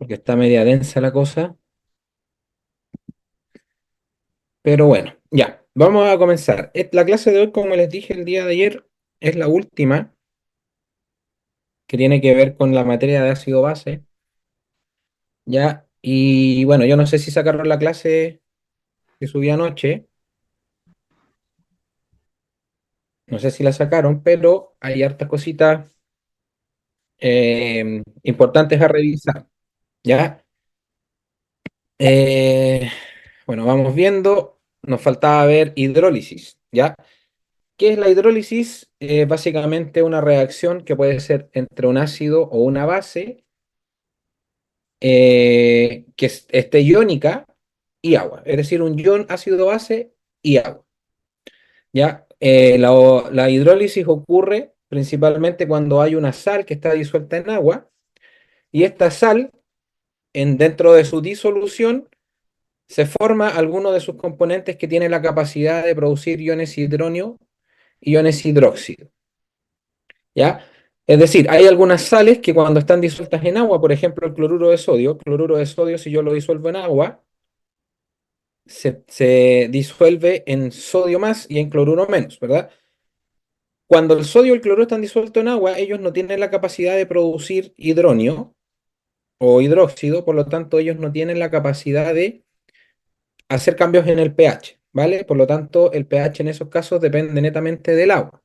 porque está media densa la cosa. Pero bueno, ya, vamos a comenzar. La clase de hoy, como les dije el día de ayer, es la última que tiene que ver con la materia de ácido base, ¿ya? Y bueno, yo no sé si sacaron la clase que subí anoche, no sé si la sacaron, pero hay hartas cositas importantes a revisar, ¿ya? Eh, bueno, vamos viendo, nos faltaba ver hidrólisis, ¿ya? ¿Qué es la hidrólisis? Básicamente una reacción que puede ser entre un ácido o una base que esté iónica y agua, es decir, un ion ácido base y agua. ¿Ya? La hidrólisis ocurre principalmente cuando hay una sal que está disuelta en agua y esta sal, dentro de su disolución, se forma alguno de sus componentes que tiene la capacidad de producir iones hidronio y iones hidróxido. ¿Ya? Es decir, hay algunas sales que cuando están disueltas en agua, por ejemplo, el cloruro de sodio, si yo lo disuelvo en agua, se disuelve en sodio más y en cloruro menos, ¿verdad? Cuando el sodio y el cloruro están disueltos en agua, ellos no tienen la capacidad de producir hidronio o hidróxido, por lo tanto, ellos no tienen la capacidad de hacer cambios en el pH, ¿vale? Por lo tanto, el pH en esos casos depende netamente del agua.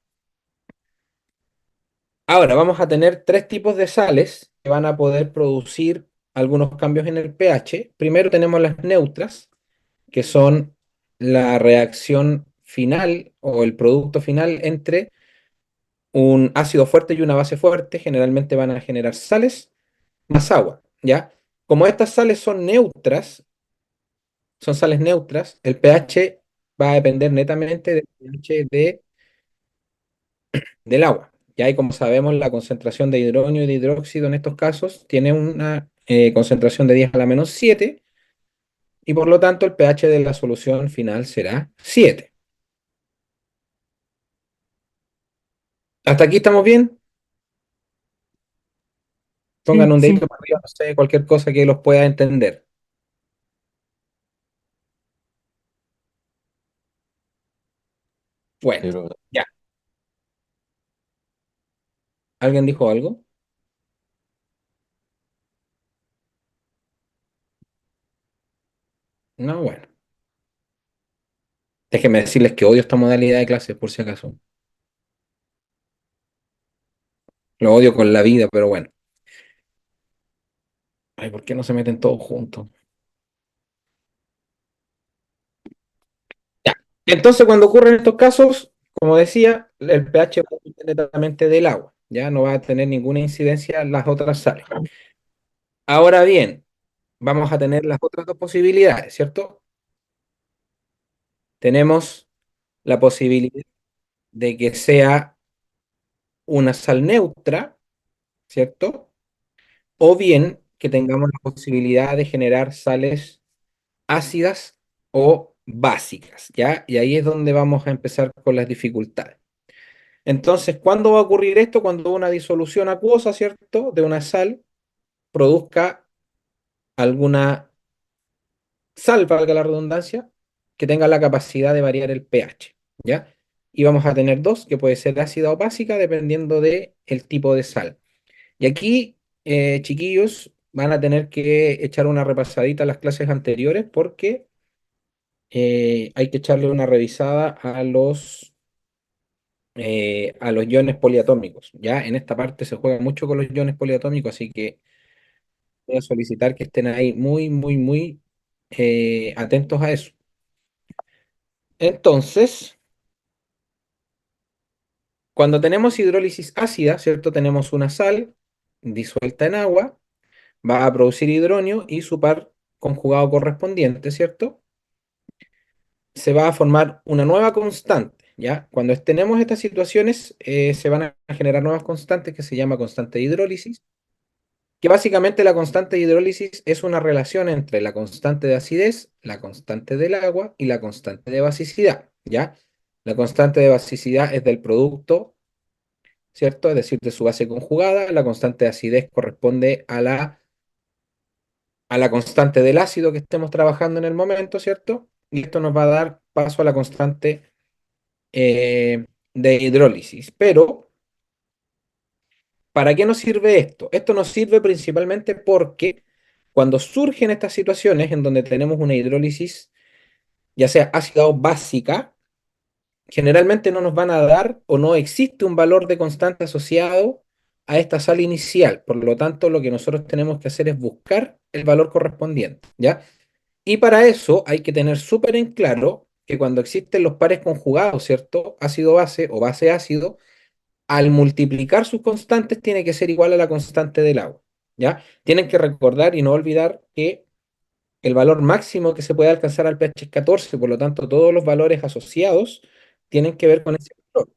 Ahora, vamos a tener tres tipos de sales que van a poder producir algunos cambios en el pH. Primero tenemos las neutras, que son la reacción final o el producto final entre un ácido fuerte y una base fuerte. Generalmente van a generar sales más agua, ¿ya? Como estas sales son sales neutras, el pH va a depender netamente del pH del agua. Ya, y como sabemos, la concentración de hidrógeno y de hidróxido en estos casos tiene una concentración de 10 a la menos 7 y por lo tanto el pH de la solución final será 7. ¿Hasta aquí estamos bien? Pongan Sí, un dedito sí, para arriba, no sé, cualquier cosa que los pueda entender. Bueno, Pero ya. ¿Alguien dijo algo? No, bueno. Déjenme decirles que odio esta modalidad de clases, por si acaso. Lo odio con la vida, pero bueno. Ay, ¿por qué no se meten todos juntos? Ya. Entonces, cuando ocurren estos casos, como decía, el pH va a depender netamente del agua. Ya no va a tener ninguna incidencia en las otras sales. Ahora bien, vamos a tener las otras dos posibilidades, ¿cierto? Tenemos la posibilidad de que sea una sal neutra, ¿cierto? O bien que tengamos la posibilidad de generar sales ácidas o básicas, ¿ya? Y ahí es donde vamos a empezar con las dificultades. Entonces, ¿cuándo va a ocurrir esto? Cuando una disolución acuosa, ¿cierto? De una sal produzca alguna sal, valga la redundancia, que tenga la capacidad de variar el pH, ¿ya? Y vamos a tener dos, que puede ser ácida o básica, dependiendo del tipo de sal. Y aquí, chiquillos, van a tener que echar una repasadita a las clases anteriores porque hay que echarle una revisada a los iones poliatómicos. Ya en esta parte se juega mucho con los iones poliatómicos, así que voy a solicitar que estén ahí muy, muy, muy atentos a eso. Entonces, cuando tenemos hidrólisis ácida, ¿cierto? Tenemos una sal disuelta en agua, va a producir hidronio y su par conjugado correspondiente, ¿cierto? Se va a formar una nueva constante, ¿ya? Cuando tenemos estas situaciones, se van a generar nuevas constantes que se llama constante de hidrólisis, que básicamente la constante de hidrólisis es una relación entre la constante de acidez, la constante del agua y la constante de basicidad, ¿ya? La constante de basicidad es del producto, ¿cierto? Es decir, de su base conjugada. La constante de acidez corresponde a la a la constante del ácido que estemos trabajando en el momento, ¿cierto? Y esto nos va a dar paso a la constante de hidrólisis. Pero, ¿para qué nos sirve esto? Esto nos sirve principalmente porque cuando surgen estas situaciones en donde tenemos una hidrólisis, ya sea ácida o básica, generalmente no nos van a dar o no existe un valor de constante asociado a esta sal inicial. Por lo tanto, lo que nosotros tenemos que hacer es buscar el valor correspondiente, ¿ya? Y para eso hay que tener súper en claro que cuando existen los pares conjugados, ¿cierto? Ácido-base o base-ácido, al multiplicar sus constantes tiene que ser igual a la constante del agua, ¿ya? Tienen que recordar y no olvidar que el valor máximo que se puede alcanzar al pH es 14, por lo tanto todos los valores asociados tienen que ver con ese valor,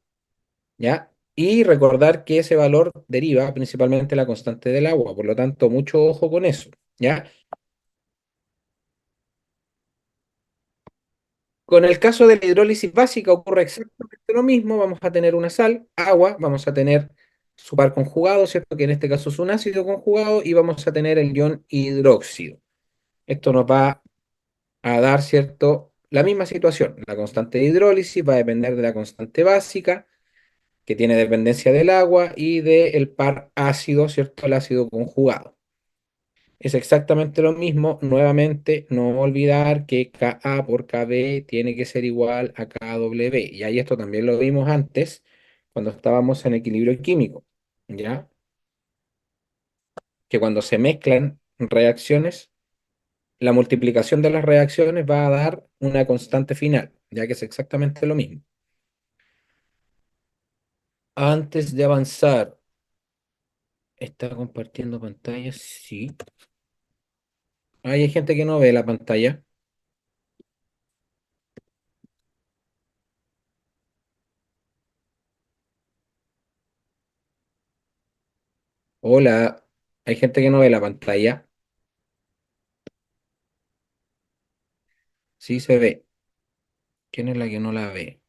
¿ya? Y recordar que ese valor deriva principalmente de la constante del agua, por lo tanto mucho ojo con eso, ¿ya? Con el caso de la hidrólisis básica ocurre exactamente lo mismo. Vamos a tener una sal, agua, vamos a tener su par conjugado, ¿cierto? Que en este caso es un ácido conjugado, y vamos a tener el ion hidróxido. Esto nos va a dar, ¿cierto? La misma situación. La constante de hidrólisis va a depender de la constante básica, que tiene dependencia del agua, y del par ácido, ¿cierto? El ácido conjugado. Es exactamente lo mismo. Nuevamente, no olvidar que Ka por Kb tiene que ser igual a Kw. Y ahí esto también lo vimos antes, cuando estábamos en equilibrio químico, ¿ya? Que cuando se mezclan reacciones, la multiplicación de las reacciones va a dar una constante final, ya que es exactamente lo mismo. Antes de avanzar, ¿está compartiendo pantalla? Sí. Hay gente que no ve la pantalla. Hola, hay gente que no ve la pantalla. Sí se ve. ¿Quién es la que no la ve?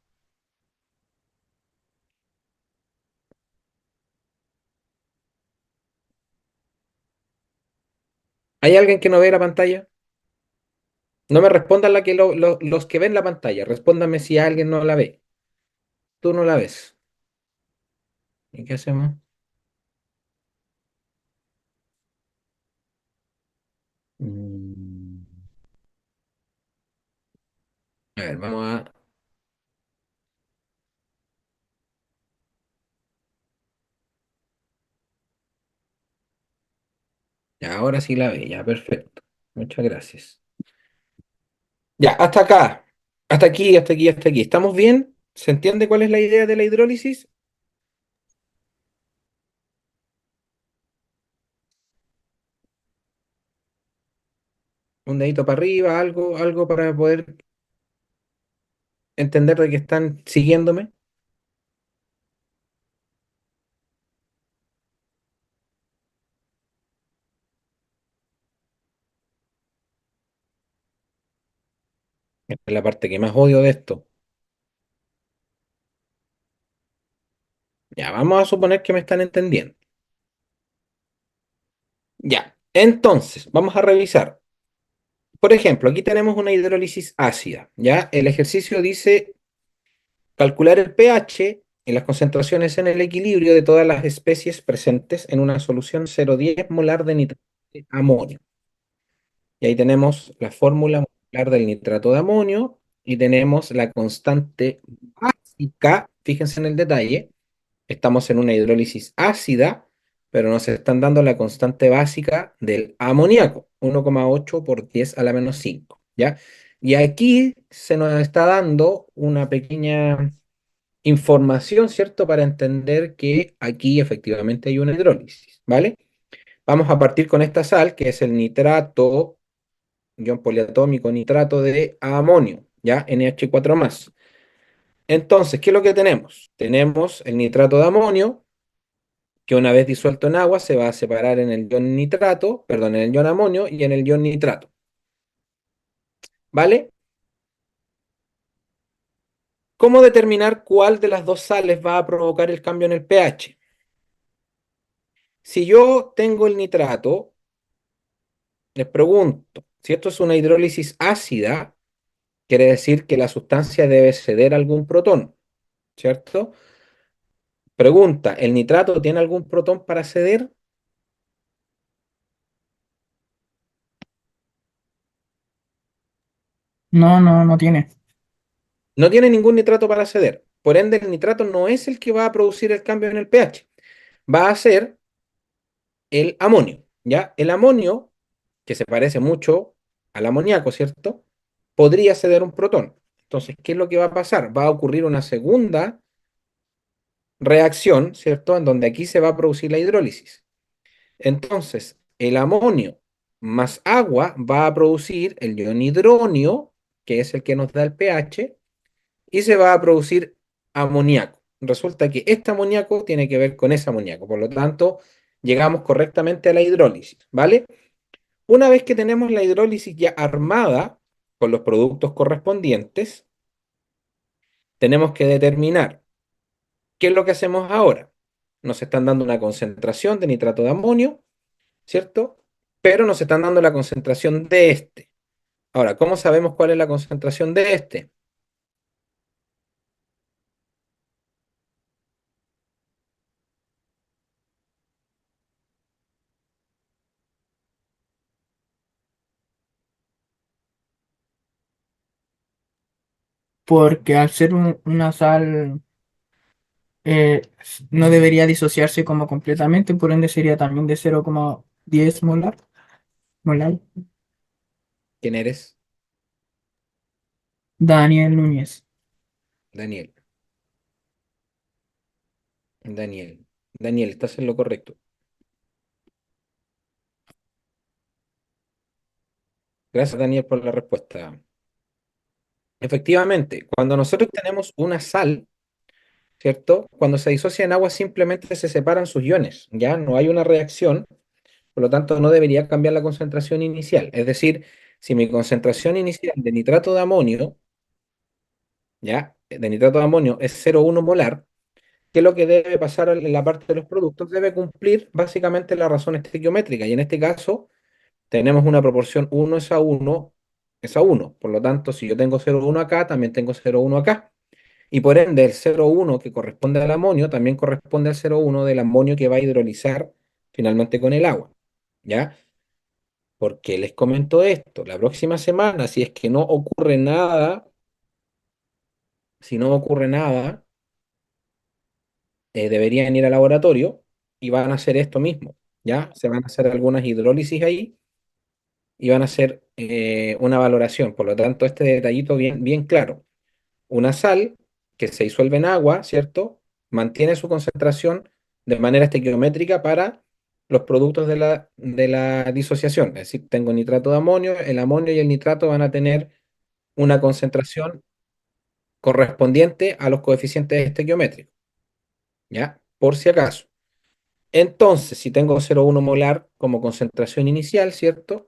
¿Hay alguien que no ve la pantalla? No me respondan los que ven la pantalla. Respóndame si alguien no la ve. Tú no la ves. ¿Y qué hacemos? Mm, A ver, vamos a... Ya, ahora sí la ve. Ya, perfecto. Muchas gracias. Ya, hasta acá. Hasta aquí, hasta aquí, hasta aquí. ¿Estamos bien? ¿Se entiende cuál es la idea de la hidrólisis? Un dedito para arriba, algo para poder entender de que están siguiéndome. Esta es la parte que más odio de esto. Ya, vamos a suponer que me están entendiendo. Ya, entonces, vamos a revisar. Por ejemplo, aquí tenemos una hidrólisis ácida, ¿ya? El ejercicio dice calcular el pH y las concentraciones en el equilibrio de todas las especies presentes en una solución 0,10 molar de nitrato de amonio. Y ahí tenemos la fórmula molecular del nitrato de amonio y tenemos la constante básica. Fíjense en el detalle, estamos en una hidrólisis ácida, pero nos están dando la constante básica del amoníaco, 1,8 por 10 a la menos 5, ¿ya? Y aquí se nos está dando una pequeña información, ¿cierto? Para entender que aquí efectivamente hay una hidrólisis, ¿vale? Vamos a partir con esta sal, que es el nitrato, ion poliatómico nitrato de amonio, ¿ya? NH4 más. Entonces, ¿qué es lo que tenemos? Tenemos el nitrato de amonio, que una vez disuelto en agua se va a separar en el ion nitrato, perdón, en el ion amonio y en el ion nitrato, ¿vale? ¿Cómo determinar cuál de las dos sales va a provocar el cambio en el pH? Si yo tengo el nitrato Les pregunto, si esto es una hidrólisis ácida, quiere decir que la sustancia debe ceder algún protón, ¿cierto? Pregunta, ¿el nitrato tiene algún protón para ceder? No, no, no tiene. No tiene ningún nitrato para ceder. Por ende, el nitrato no es el que va a producir el cambio en el pH. Va a ser el amonio, ¿ya? El amonio, que se parece mucho al amoníaco, ¿cierto? Podría ceder un protón. Entonces, ¿qué es lo que va a pasar? Va a ocurrir una segunda reacción, ¿cierto? En donde aquí se va a producir la hidrólisis. Entonces, el amonio más agua va a producir el ion hidronio, que es el que nos da el pH, y se va a producir amoníaco. Resulta que este amoníaco tiene que ver con ese amoníaco, por lo tanto, llegamos correctamente a la hidrólisis, ¿vale? Una vez que tenemos la hidrólisis ya armada con los productos correspondientes, tenemos que determinar qué es lo que hacemos ahora. Nos están dando una concentración de nitrato de amonio, ¿cierto? Pero nos están dando la concentración de este. Ahora, ¿cómo sabemos cuál es la concentración de este? Porque al ser una sal no debería disociarse como completamente, por ende sería también de 0,10 molar. Molar. ¿Quién eres? Daniel Núñez. Daniel. Daniel. Daniel, estás en lo correcto. Gracias, Daniel, por la respuesta. Efectivamente, cuando nosotros tenemos una sal, ¿cierto? Cuando se disocia en agua simplemente se separan sus iones, ya no hay una reacción, por lo tanto no debería cambiar la concentración inicial. Es decir, si mi concentración inicial de nitrato de amonio, ya, de nitrato de amonio es 0,1 molar, ¿qué es lo que debe pasar en la parte de los productos? Debe cumplir básicamente la razón estequiométrica y en este caso tenemos una proporción 1 es a 1 es a 1. Por lo tanto, si yo tengo 0,1 acá, también tengo 0,1 acá. Y por ende, el 0,1 que corresponde al amonio también corresponde al 0,1 del amonio que va a hidrolizar finalmente con el agua. ¿Ya? ¿Por qué les comento esto? La próxima semana, si es que no ocurre nada, si no ocurre nada, deberían ir al laboratorio y van a hacer esto mismo. ¿Ya? Se van a hacer algunas hidrólisis ahí y van a hacer una valoración. Por lo tanto, este detallito bien, bien claro. Una sal que se disuelve en agua, ¿cierto? Mantiene su concentración de manera estequiométrica para los productos de la disociación. Es decir, tengo nitrato de amonio, el amonio y el nitrato van a tener una concentración correspondiente a los coeficientes estequiométricos, ¿ya? Por si acaso. Entonces, si tengo 0,1 molar como concentración inicial, ¿cierto?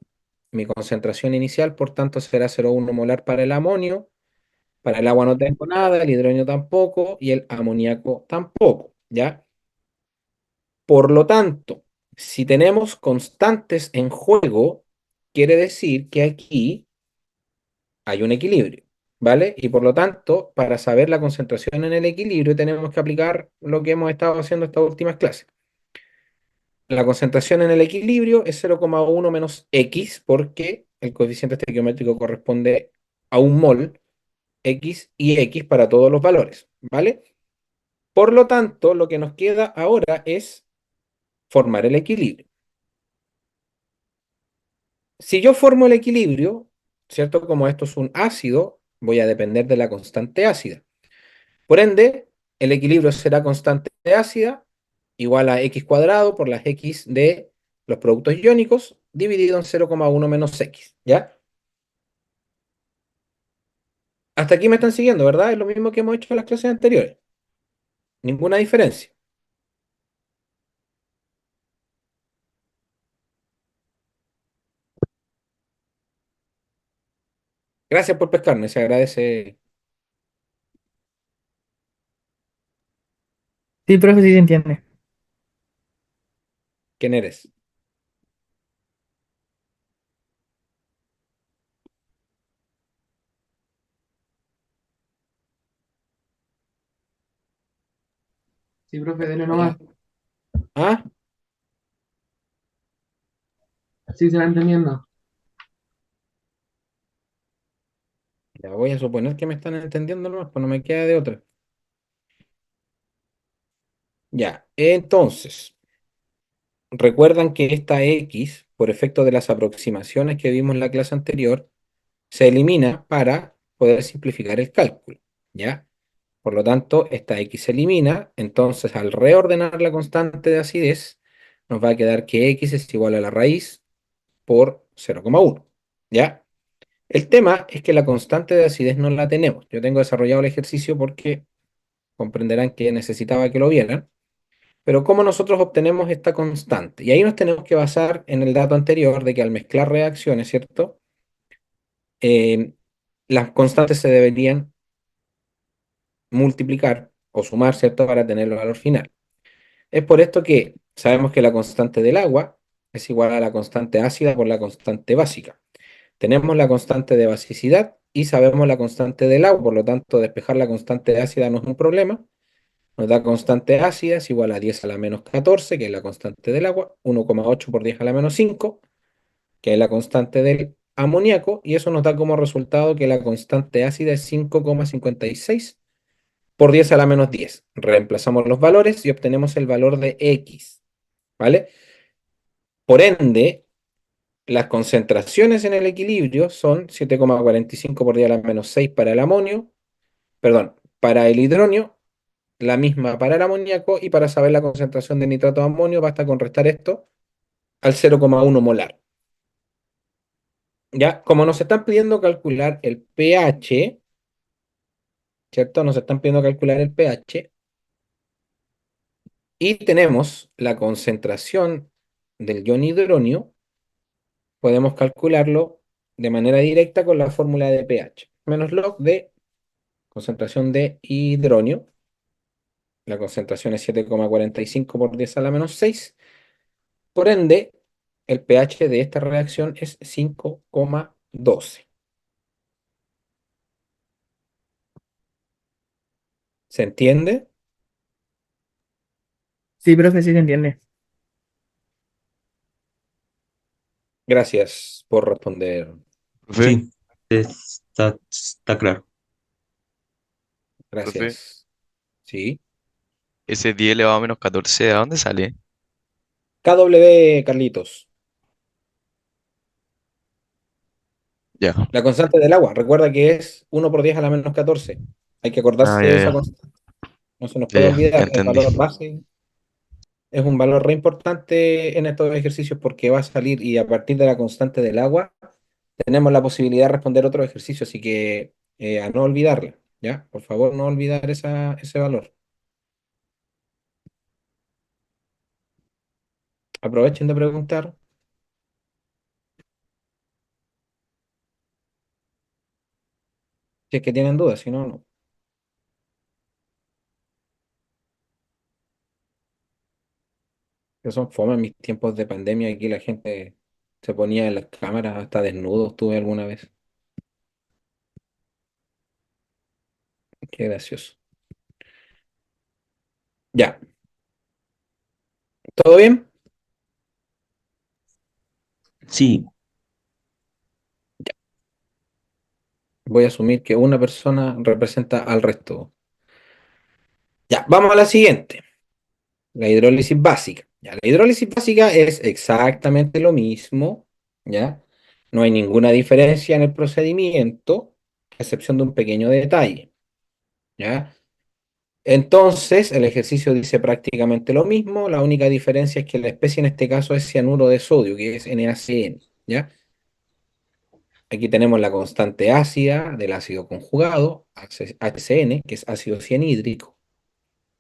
Mi concentración inicial, por tanto, será 0,1 molar para el amonio. Para el agua no tengo nada, el hidrógeno tampoco y el amoníaco tampoco, ¿ya? Por lo tanto, si tenemos constantes en juego, quiere decir que aquí hay un equilibrio, ¿vale? Y por lo tanto, para saber la concentración en el equilibrio, tenemos que aplicar lo que hemos estado haciendo estas últimas clases. La concentración en el equilibrio es 0,1 menos X, porque el coeficiente estequiométrico corresponde a un mol, X y X para todos los valores, ¿vale? Por lo tanto, lo que nos queda ahora es formar el equilibrio. Si yo formo el equilibrio, ¿cierto? Como esto es un ácido, voy a depender de la constante ácida. Por ende, el equilibrio será constante ácida igual a x cuadrado por las x de los productos iónicos dividido en 0,1 menos x, ¿ya? Hasta aquí me están siguiendo, ¿verdad? Es lo mismo que hemos hecho en las clases anteriores. Ninguna diferencia. Gracias por pescarme, se agradece. Sí, profe, sí se entiende. ¿Quién eres? Sí, profe, dele nomás. Hola. Ah, Sí, se va entendiendo. ya voy a suponer que me están entendiendo nomás, pues no me queda de otra. Ya, entonces, recuerdan que esta X, por efecto de las aproximaciones que vimos en la clase anterior, se elimina para poder simplificar el cálculo, ¿ya? Por lo tanto, esta X se elimina, entonces al reordenar la constante de acidez, nos va a quedar que X es igual a la raíz por 0,1, ¿ya? El tema es que la constante de acidez no la tenemos. Yo tengo desarrollado el ejercicio porque comprenderán que necesitaba que lo vieran, pero ¿cómo nosotros obtenemos esta constante? Y ahí nos tenemos que basar en el dato anterior de que al mezclar reacciones, ¿cierto? Eh, las constantes se deberían multiplicar o sumar, ¿cierto? Para tener el valor final. Es por esto que sabemos que la constante del agua es igual a la constante ácida por la constante básica. Tenemos la constante de basicidad y sabemos la constante del agua, por lo tanto, despejar la constante ácida no es un problema. Nos da constante ácida es igual a 10 a la menos 14, que es la constante del agua, 1,8 por 10 a la menos 5, que es la constante del amoníaco, y eso nos da como resultado que la constante ácida es 5,56 por 10 a la menos 10. Reemplazamos los valores y obtenemos el valor de X, ¿vale? Por ende, las concentraciones en el equilibrio son 7,45 por 10 a la menos 6 para el amonio, perdón, para el hidronio, la misma para el amoníaco, y para saber la concentración de nitrato de amonio basta con restar esto al 0,1 molar. Ya, como nos están pidiendo calcular el pH, ¿cierto? Nos están pidiendo calcular el pH y tenemos la concentración del ion hidronio, podemos calcularlo de manera directa con la fórmula de pH, menos log de concentración de hidronio. La concentración es 7,45 por 10 a la menos 6. Por ende, el pH de esta reacción es 5,12. ¿Se entiende? Sí, profe, sí se entiende. Gracias por responder. Profe, Sí, está claro. profe, Gracias. Sí. ese 10 elevado a menos 14, ¿de dónde sale? KW, Carlitos. Ya. La constante del agua. Recuerda que es 1 por 10 a la menos 14. Hay que Ah, acordarse ya, de esa ya. constante. No se nos Ya, puede ya olvidar. El entendí. valor base es un valor re importante en estos ejercicios porque va a salir y a partir de la constante del agua tenemos la posibilidad de responder otro ejercicio. Así que a no olvidarla. ¿Ya? Por favor, no olvidar ese valor. Aprovechen de preguntar si es que tienen dudas. Si no, no. Que son fome en mis tiempos de pandemia. Aquí la gente se ponía en las cámaras hasta desnudos. Tuve alguna vez. Qué gracioso. Ya. ¿Todo bien? Sí, Voy a asumir que una persona representa al resto. Ya, vamos a la siguiente. La hidrólisis básica. Ya, la hidrólisis básica es exactamente lo mismo, ¿ya? No hay ninguna diferencia en el procedimiento, a excepción de un pequeño detalle, ¿ya? Entonces, el ejercicio dice prácticamente lo mismo, la única diferencia es que la especie en este caso es cianuro de sodio, que es NaCN, ¿ya? Aquí tenemos la constante ácida del ácido conjugado, HCN, que es ácido cianhídrico,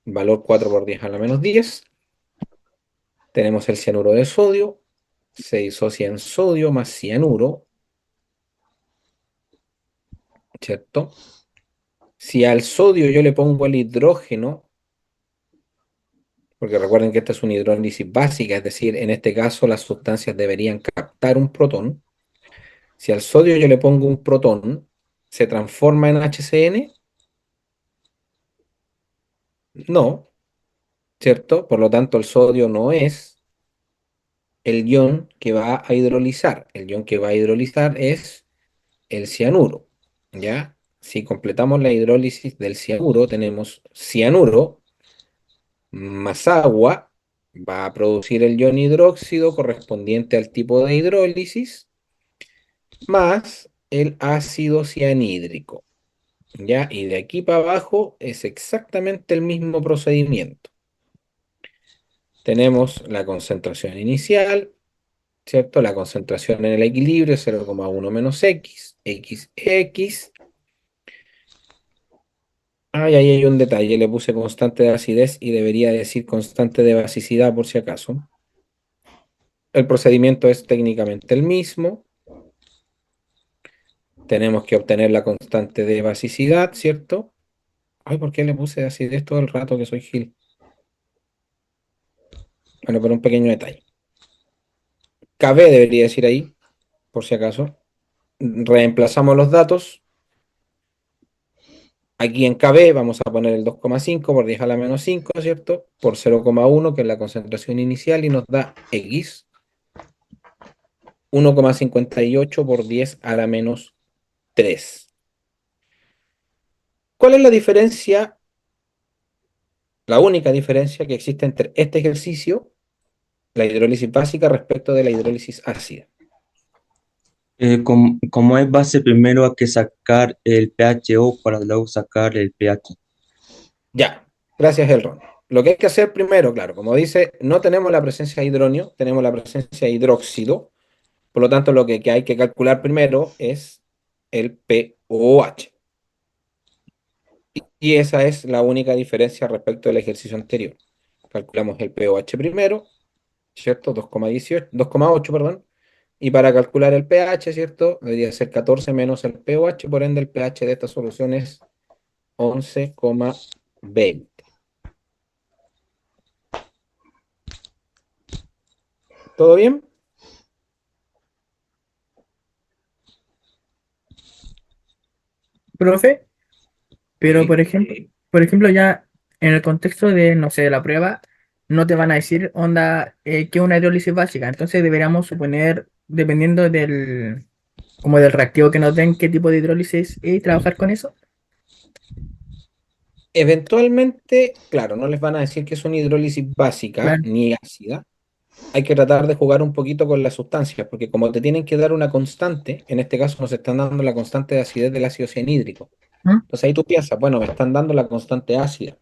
valor 4 por 10 a la menos 10. Tenemos el cianuro de sodio, se disocia en sodio más cianuro, ¿cierto? Si al sodio yo le pongo el hidrógeno, porque recuerden que esta es una hidrólisis básica, es decir, en este caso las sustancias deberían captar un protón. Si al sodio yo le pongo un protón, ¿se transforma en HCN? No, ¿cierto? Por lo tanto, el sodio no es el ion que va a hidrolizar. El ion que va a hidrolizar es el cianuro, ¿ya? Si completamos la hidrólisis del cianuro, tenemos cianuro más agua, va a producir el ion hidróxido correspondiente al tipo de hidrólisis, más el ácido cianhídrico, ¿ya? Y de aquí para abajo es exactamente el mismo procedimiento. Tenemos la concentración inicial, ¿cierto? La concentración en el equilibrio es 0,1 menos x. Ay, ahí hay un detalle, le puse constante de acidez y debería decir constante de basicidad por si acaso. El procedimiento es técnicamente el mismo. Tenemos que obtener la constante de basicidad, ¿cierto? Ay, ¿por qué le puse acidez todo el rato que soy Gil? Bueno, por un pequeño detalle. KB debería decir ahí, por si acaso. Reemplazamos los datos. Aquí en KB vamos a poner el 2,5 por 10 a la menos 5, ¿cierto? Por 0,1, que es la concentración inicial, y nos da X. 1,58 por 10 a la menos 3. ¿Cuál es la diferencia, la única diferencia que existe entre este ejercicio, la hidrólisis básica, respecto de la hidrólisis ácida? Como es base, primero hay que sacar el PHO para luego sacar el pH. Ya, gracias, Elron. Lo que hay que hacer primero, claro, como dice, no tenemos la presencia de hidronio, tenemos la presencia de hidróxido. Por lo tanto, lo que hay que calcular primero es el pOH. Y esa es la única diferencia respecto del ejercicio anterior. Calculamos el pOH primero, ¿cierto? 2,18, 2,8, perdón. Y para calcular el pH, ¿cierto? Debería ser 14 menos el pOH, por ende el pH de esta solución es 11,20. ¿Todo bien? Profe, pero Sí. por ejemplo, ya en el contexto de, no sé, de la prueba, no te van a decir, onda, que es una hidrólisis básica. Entonces deberíamos suponer, dependiendo del, como del reactivo que nos den, qué tipo de hidrólisis y trabajar con eso. Eventualmente, claro, no les van a decir que es una hidrólisis básica Claro. ni ácida. Hay que tratar de jugar un poquito con las sustancias, porque como te tienen que dar una constante, en este caso nos están dando la constante de acidez del ácido cianhídrico. ¿Mm? Entonces ahí tú piensas, bueno, me están dando la constante ácida,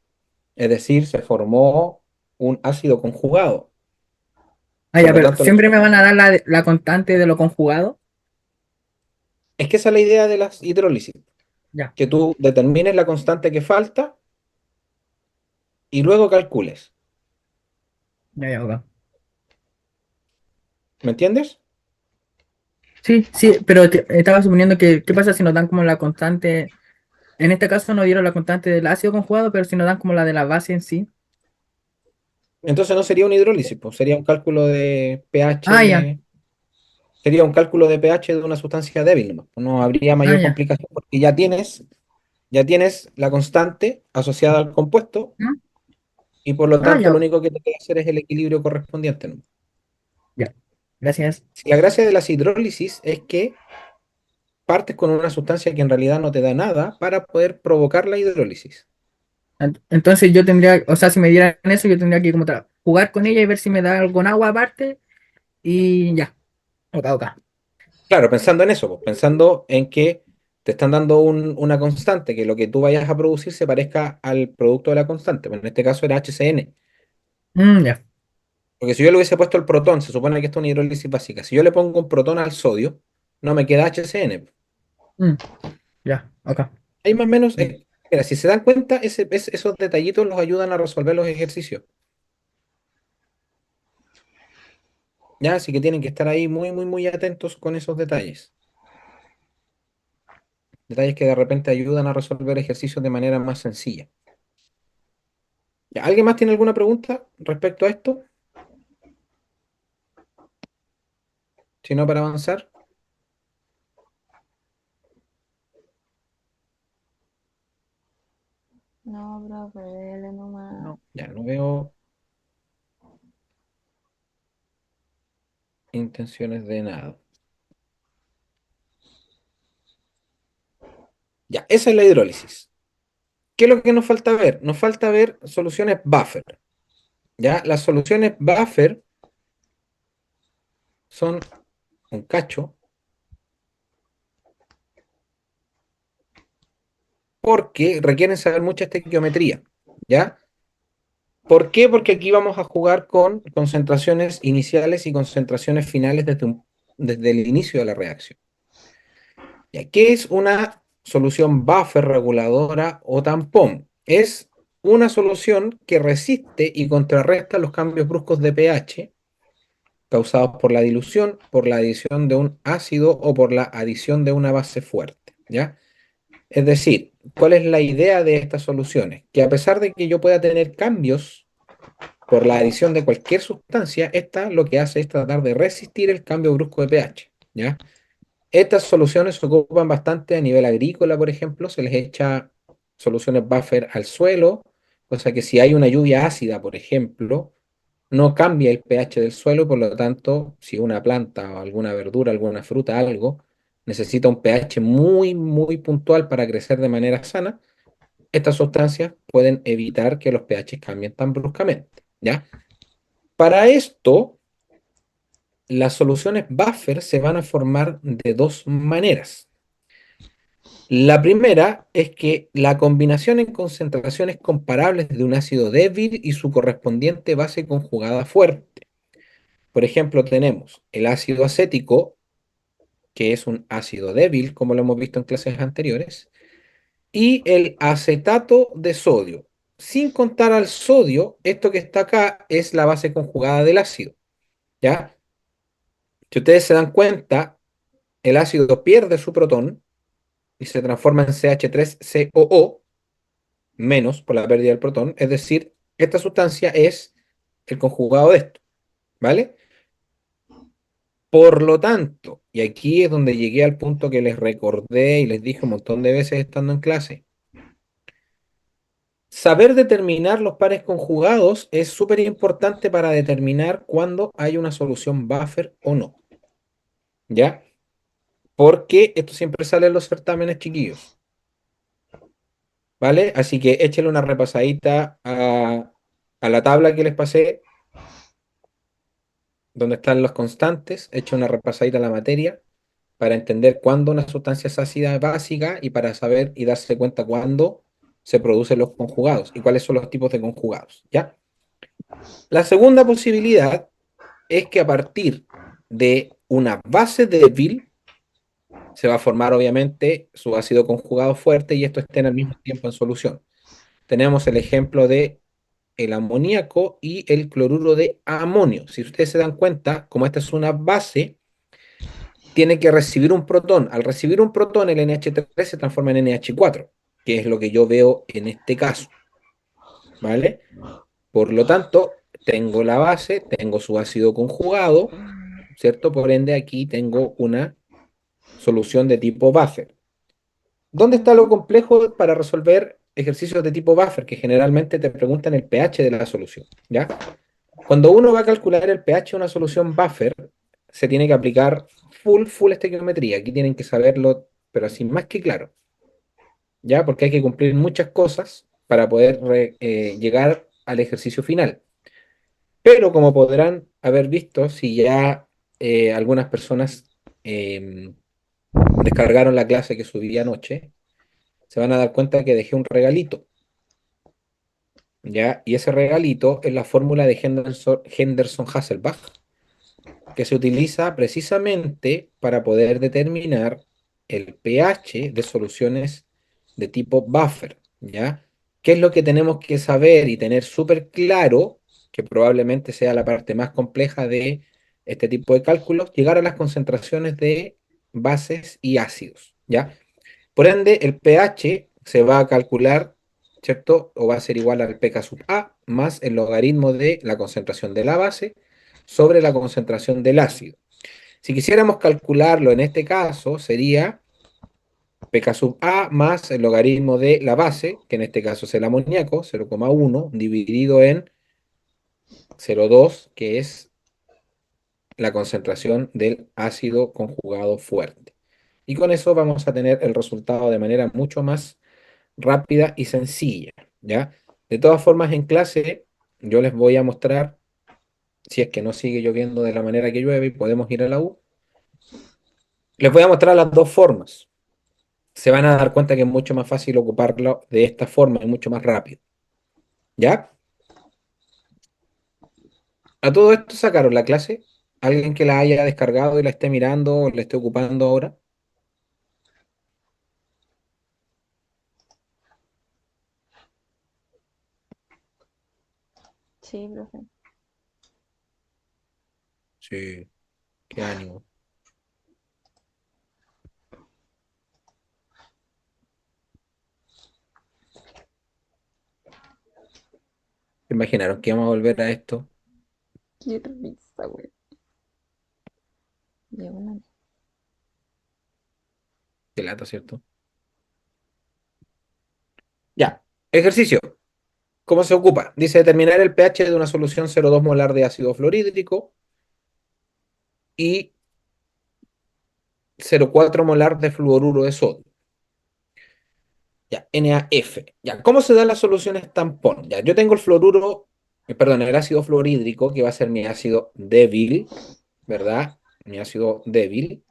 es decir, se formó un ácido conjugado. Ah, Por ya, lo pero tanto, siempre me van a dar la constante de lo conjugado. es que esa es la idea de las hidrólisis, Ya, que tú determines la constante que falta y luego calcules. ya, ya, ok. ¿Me entiendes? Sí, sí, pero estaba suponiendo que, ¿qué pasa si nos dan como la constante? En este caso no dieron la constante del ácido conjugado, pero si nos dan como la de la base en sí. Entonces no sería una hidrólisis, pues sería un cálculo de Ah, ya, pH, sería un cálculo de pH de una sustancia débil nomás. No habría ah, mayor ya. complicación porque ya tienes la constante asociada al compuesto ¿Mm? y por lo Ah, tanto ya, lo ok. único que te que hacer es el equilibrio correspondiente, ¿no? Ya. Gracias. Si la gracia de las hidrólisis es que partes con una sustancia que en realidad no te da nada para poder provocar la hidrólisis. Entonces yo tendría, o sea, si me dieran eso, yo tendría que como jugar con ella y ver si me da algo con agua aparte y ya. Ok, ok. Claro, pensando en eso, pues, pensando en que te están dando una constante, que lo que tú vayas a producir se parezca al producto de la constante. Pues en este caso era HCN. Ya. Porque si yo le hubiese puesto el protón, se supone que esto es una hidrólisis básica. Si yo le pongo un protón al sodio, no me queda HCN. Mm, ya, ok. Ahí más o menos, mira, si se dan cuenta, esos detallitos los ayudan a resolver los ejercicios. Ya, así que tienen que estar ahí muy, muy, muy atentos con esos detalles. Detalles que de repente ayudan a resolver ejercicios de manera más sencilla. Ya, ¿alguien más tiene alguna pregunta respecto a esto? Si no, para avanzar. No, profe, dele nomás. No. Ya, no veo. intenciones de nado. Ya, esa es la hidrólisis. ¿Qué es lo que nos falta ver? Nos falta ver soluciones buffer. Ya, las soluciones buffer son un cacho porque requieren saber mucha estequiometría. ¿Ya? ¿Por qué? Porque aquí vamos a jugar con concentraciones iniciales y concentraciones finales desde el inicio de la reacción. ¿Ya? ¿Qué es una solución buffer reguladora o tampón? Es una solución que resiste y contrarresta los cambios bruscos de pH causados por la dilución, por la adición de un ácido o por la adición de una base fuerte. ¿Ya? Es decir, ¿cuál es la idea de estas soluciones? Que a pesar de que yo pueda tener cambios por la adición de cualquier sustancia, esta lo que hace es tratar de resistir el cambio brusco de pH, ¿ya? Estas soluciones se ocupan bastante a nivel agrícola, por ejemplo, se les echa soluciones buffer al suelo, cosa que si hay una lluvia ácida, por ejemplo, no cambia el pH del suelo, por lo tanto, si una planta o alguna verdura, alguna fruta, algo, necesita un pH muy, muy puntual para crecer de manera sana, estas sustancias pueden evitar que los pH cambien tan bruscamente, ¿ya? Para esto, las soluciones buffer se van a formar de dos maneras. La primera es que la combinación en concentraciones comparables de un ácido débil y su correspondiente base conjugada fuerte. Por ejemplo, tenemos el ácido acético, que es un ácido débil, como lo hemos visto en clases anteriores, y el acetato de sodio. Sin contar al sodio, esto que está acá es la base conjugada del ácido, ¿ya? Si ustedes se dan cuenta, el ácido pierde su protón y se transforma en CH3COO, menos por la pérdida del protón, es decir, esta sustancia es el conjugado de esto, ¿vale? Por lo tanto, y aquí es donde llegué al punto que les recordé y les dije un montón de veces estando en clase, saber determinar los pares conjugados es súper importante para determinar cuándo hay una solución buffer o no, ¿ya? Porque esto siempre sale en los certámenes chiquillos. ¿Vale? Así que échale una repasadita a la tabla que les pasé, donde están los constantes, echa una repasadita a la materia para entender cuándo una sustancia es ácida básica y para saber y darse cuenta cuándo se producen los conjugados y cuáles son los tipos de conjugados, ¿ya? La segunda posibilidad es que a partir de una base débil se va a formar obviamente su ácido conjugado fuerte y esto estén al mismo tiempo en solución. Tenemos el ejemplo de el amoníaco y el cloruro de amonio. Si ustedes se dan cuenta, como esta es una base, tiene que recibir un protón. Al recibir un protón, el NH3 se transforma en NH4, que es lo que yo veo en este caso. ¿Vale? Por lo tanto, tengo la base, tengo su ácido conjugado, ¿cierto? Por ende, aquí tengo una solución de tipo buffer. ¿Dónde está lo complejo para resolver ejercicios de tipo buffer? Que generalmente te preguntan el pH de la solución, ¿ya? Cuando uno va a calcular el pH de una solución buffer, se tiene que aplicar full estequiometría. Aquí tienen que saberlo, pero así más que claro, ¿ya? Porque hay que cumplir muchas cosas para poder llegar al ejercicio final. Pero como podrán haber visto, si ya algunas personas em, descargaron la clase que subí anoche, se van a dar cuenta que dejé un regalito, ¿ya? Y ese regalito es la fórmula de Henderson-Hasselbalch, que se utiliza precisamente para poder determinar el pH de soluciones de tipo buffer, ¿ya? ¿Qué es lo que tenemos que saber y tener súper claro, que probablemente sea la parte más compleja de este tipo de cálculos? Llegar a las concentraciones de bases y ácidos, ¿ya? Por ende, el pH se va a calcular, ¿cierto? O va a ser igual al pK sub A más el logaritmo de la concentración de la base sobre la concentración del ácido. Si quisiéramos calcularlo en este caso, sería pK sub A más el logaritmo de la base, que en este caso es el amoníaco, 0,1, dividido en 0,2, que es la concentración del ácido conjugado fuerte. Y con eso vamos a tener el resultado de manera mucho más rápida y sencilla, ¿ya? De todas formas, en clase yo les voy a mostrar, si es que no sigue lloviendo de la manera que llueve y podemos ir a la U, les voy a mostrar las dos formas. Se van a dar cuenta que es mucho más fácil ocuparlo de esta forma y mucho más rápido, ¿ya? A todo esto sacaron la clase, alguien que la haya descargado y la esté mirando o la esté ocupando ahora. Sí, profe. Sí, qué ánimo. ¿Se imaginaron que íbamos a volver a esto? Qué risa, güey. De una. Qué lata, ¿cierto? Ya, ejercicio. ¿Cómo se ocupa? Dice determinar el pH de una solución 0,2 molar de ácido fluorhídrico y 0,4 molar de fluoruro de sodio. Ya, NaF. Ya, ¿cómo se dan las soluciones tampón? Ya, yo tengo el fluoruro, perdón, el ácido fluorhídrico, que va a ser mi ácido débil, ¿verdad? Mi ácido débil.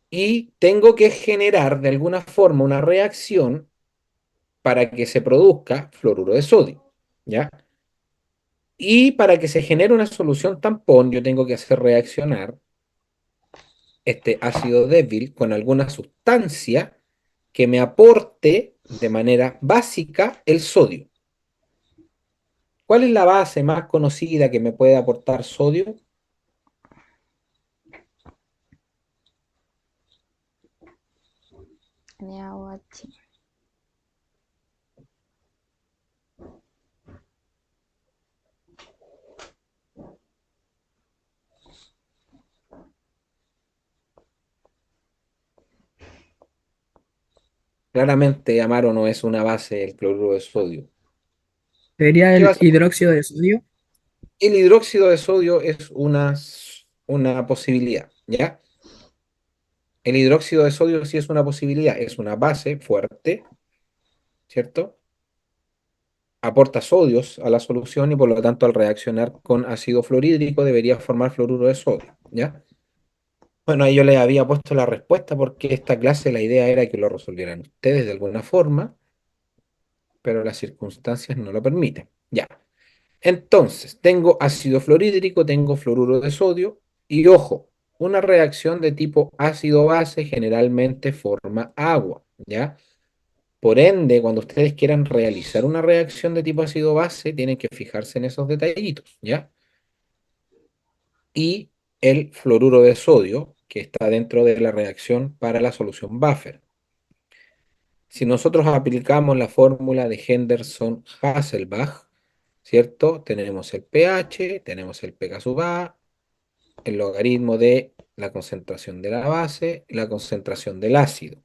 Y tengo que generar de alguna forma una reacción para que se produzca fluoruro de sodio, ¿ya? Y para que se genere una solución tampón, yo tengo que hacer reaccionar este ácido débil con alguna sustancia que me aporte de manera básica el sodio. ¿Cuál es la base más conocida que me puede aportar sodio? NaOH. Claramente, Amaro, no es una base el cloruro de sodio. Sería ¿Qué el base? hidróxido de sodio. El hidróxido de sodio es una posibilidad, ¿ya? El hidróxido de sodio sí es una posibilidad, es una base fuerte, ¿cierto? Aporta sodios a la solución y por lo tanto al reaccionar con ácido fluorhídrico debería formar fluoruro de sodio, ¿ya? Bueno, ahí yo les había puesto la respuesta porque esta clase la idea era que lo resolvieran ustedes de alguna forma, pero las circunstancias no lo permiten. Ya. Entonces, tengo ácido fluorhídrico, tengo fluoruro de sodio y ojo, una reacción de tipo ácido-base generalmente forma agua, ¿ya? Por ende, cuando ustedes quieran realizar una reacción de tipo ácido-base, tienen que fijarse en esos detallitos, ¿ya? Y el fluoruro de sodio, que está dentro de la reacción para la solución buffer. Si nosotros aplicamos la fórmula de Henderson-Hasselbalch, ¿cierto? Tenemos el pH, tenemos el pK sub A, el logaritmo de la concentración de la base y la concentración del ácido.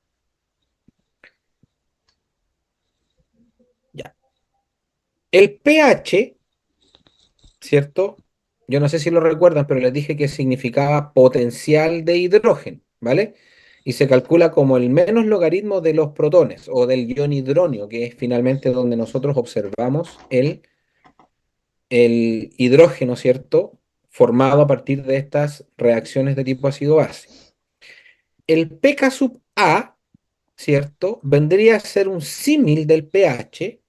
Ya. El pH, ¿cierto? Yo no sé si lo recuerdan, pero les dije que significaba potencial de hidrógeno, ¿vale? Y se calcula como el menos logaritmo de los protones o del ion hidronio, que es finalmente donde nosotros observamos el hidrógeno, ¿cierto? Formado a partir de estas reacciones de tipo ácido-base. El pK sub A, ¿cierto? Vendría a ser un símil del pH,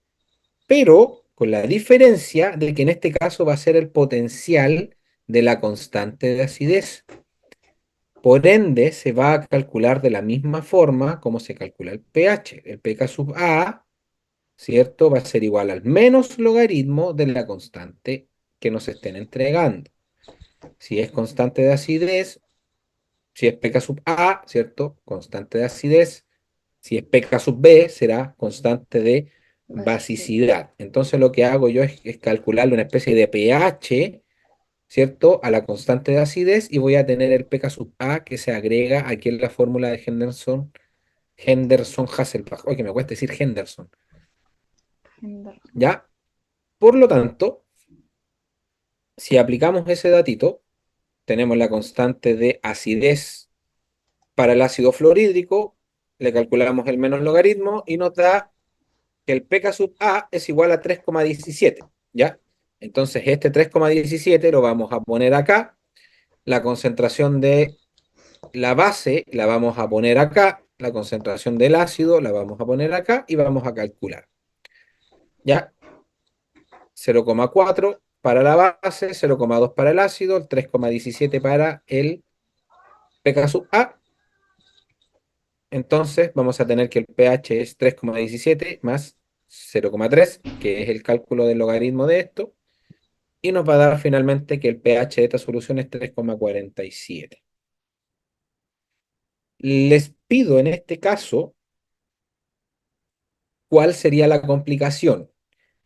pero con la diferencia de que en este caso va a ser el potencial de la constante de acidez. Por ende, se va a calcular de la misma forma como se calcula el pH. El pK sub A, ¿cierto? Va a ser igual al menos logaritmo de la constante que nos estén entregando. Si es constante de acidez, si es pK sub A, ¿cierto? Constante de acidez. Si es pK sub B, será constante de Basicidad. basicidad. Entonces lo que hago yo es calcularle una especie de pH, ¿cierto? A la constante de acidez y voy a tener el pK sub A que se agrega aquí en la fórmula de Henderson-Hasselbalch. Oye, que me cuesta decir Henderson. Henderson. ¿Ya? Por lo tanto, si aplicamos ese datito, tenemos la constante de acidez para el ácido fluorhídrico, le calculamos el menos logaritmo y nos da que el pK sub A es igual a 3,17, ¿ya? Entonces este 3,17 lo vamos a poner acá, la concentración de la base la vamos a poner acá, la concentración del ácido la vamos a poner acá y vamos a calcular, ¿ya? 0,4 para la base, 0,2 para el ácido, el 3,17 para el pK sub A. Entonces vamos a tener que el pH es 3,17 más 0,3, que es el cálculo del logaritmo de esto, y nos va a dar finalmente que el pH de esta solución es 3,47. Les pido en este caso cuál sería la complicación,